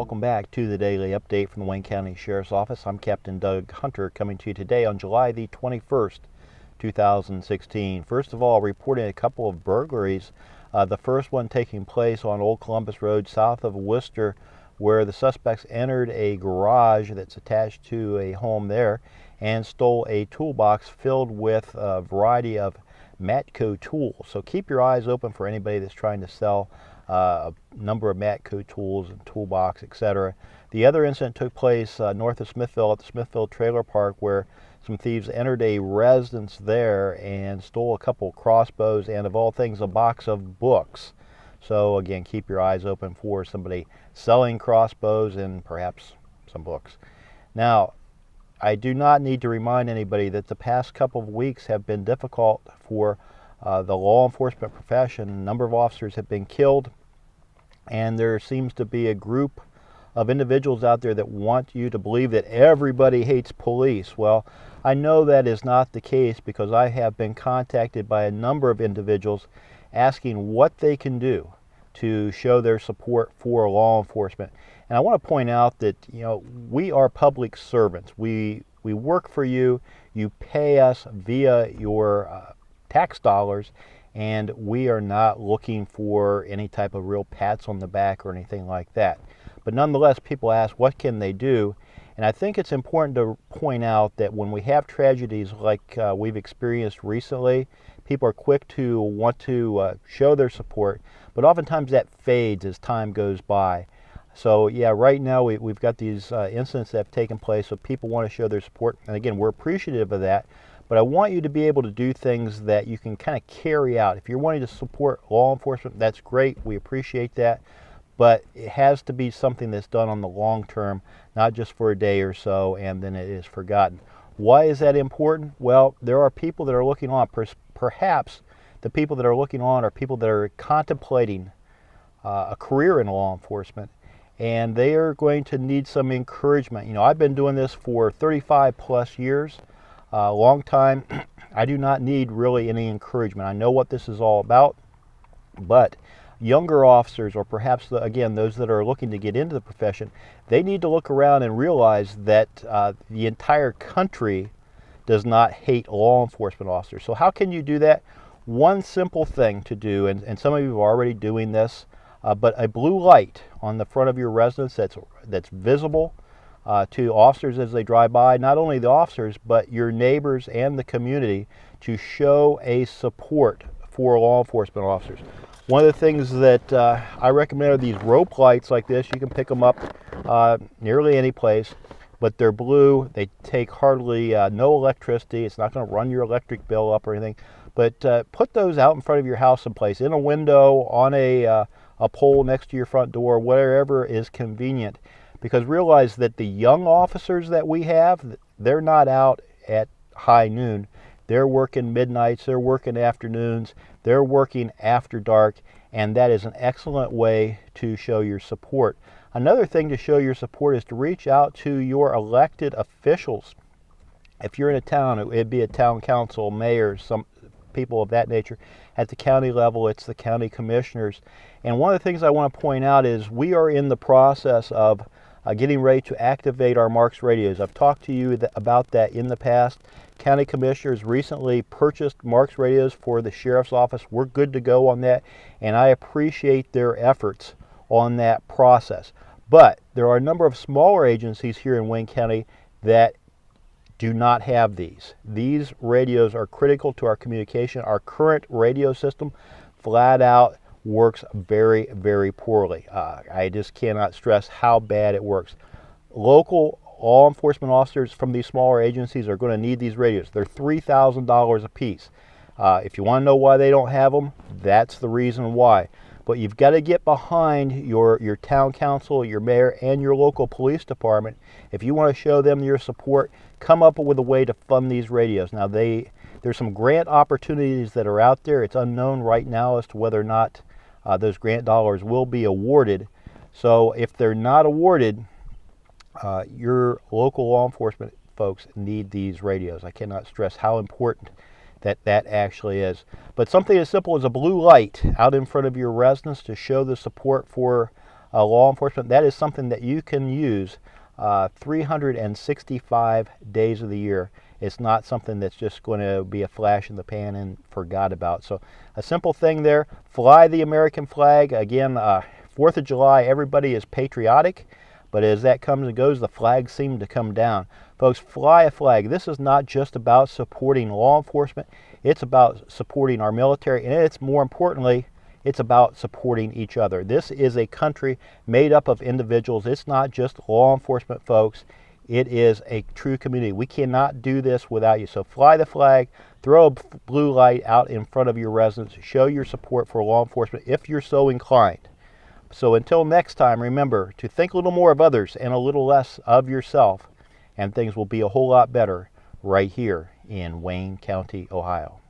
welcome back to the Daily Update from the Wayne County Sheriff's Office. I'm Captain Doug Hunter coming to you today on July the 21st, 2016. First of all, reporting a couple of burglaries. The first one taking place on Old Columbus Road south of Worcester, where the suspects entered a garage that's attached to a home there and stole a toolbox filled with a variety of Matco tools. So keep your eyes open for anybody that's trying to sell a number of Matco tools and toolbox, etc. The other incident took place north of Smithville at the Smithville Trailer Park, where some thieves entered a residence there and stole a couple crossbows and, of all things, a box of books. So again, keep your eyes open for somebody selling crossbows and perhaps some books. Now, I do not need to remind anybody that the past couple of weeks have been difficult for the law enforcement profession. A number of officers have been killed, and there seems to be a group of individuals out there that want you to believe that everybody hates police. Well, I know that is not the case, because I have been contacted by a number of individuals asking what they can do to show their support for law enforcement. And I want to point out that, we are public servants. We work for you. You pay us via your tax dollars, and we are not looking for any type of real pats on the back or anything like that. But nonetheless, people ask, what can they do? And I think it's important to point out that when we have tragedies like we've experienced recently, people are quick to want to show their support, but oftentimes that fades as time goes by. So yeah, right now we've got these incidents that have taken place, so people want to show their support, and again, we're appreciative of that. But I want you to be able to do things that you can kind of carry out. If you're wanting to support law enforcement, that's great. We appreciate that. But it has to be something that's done on the long term, not just for a day or so and then it is forgotten. Why is that important? Well, there are people that are looking on. Perhaps the people that are looking on are people that are contemplating a career in law enforcement, and they are going to need some encouragement. I've been doing this for 35 plus years. A long time. I do not need really any encouragement. I know what this is all about, but younger officers, or perhaps again those that are looking to get into the profession, they need to look around and realize that the entire country does not hate law enforcement officers. So how can you do that? One simple thing to do, and some of you are already doing this, but a blue light on the front of your residence that's visible to officers as they drive by, not only the officers, but your neighbors and the community, to show a support for law enforcement officers. One of the things that I recommend are these rope lights like this. You can pick them up nearly any place, but they're blue. They take hardly no electricity. It's not going to run your electric bill up or anything. But put those out in front of your house someplace, in a window, on a pole next to your front door, wherever is convenient. Because realize that the young officers that we have, they're not out at high noon. They're working midnights, they're working afternoons, they're working after dark, and that is an excellent way to show your support. Another thing to show your support is to reach out to your elected officials. If you're in a town, it'd be a town council, mayor, some people of that nature. At the county level, it's the county commissioners. And one of the things I want to point out is we are in the process of getting ready to activate our Marks radios. I've talked to you about that in the past. County commissioners recently purchased Marks radios for the sheriff's office. We're good to go on that, and I appreciate their efforts on that process. But there are a number of smaller agencies here in Wayne County that do not have these. These radios are critical to our communication. Our current radio system flat out works very, very poorly. I just cannot stress how bad it works. Local law enforcement officers from these smaller agencies are going to need these radios. They're $3,000 a piece. If you want to know why they don't have them, that's the reason why. But you've got to get behind your town council, your mayor, and your local police department. If you want to show them your support, come up with a way to fund these radios. Now, there's some grant opportunities that are out there. It's unknown right now as to whether or not those grant dollars will be awarded. So if they're not awarded, your local law enforcement folks need these radios. I cannot stress how important that actually is. But something as simple as a blue light out in front of your residence to show the support for law enforcement, that is something that you can use 365 days of the year. It's not something that's just going to be a flash in the pan and forgot about. So a simple thing there, fly the American flag. Again, 4th of July, everybody is patriotic, but as that comes and goes, the flags seem to come down. Folks, fly a flag. This is not just about supporting law enforcement. It's about supporting our military, and it's more importantly, it's about supporting each other. This is a country made up of individuals. It's not just law enforcement folks. It is a true community. We cannot do this without you. So fly the flag, throw a blue light out in front of your residence, show your support for law enforcement if you're so inclined. So until next time, remember to think a little more of others and a little less of yourself, and things will be a whole lot better right here in Wayne County, Ohio.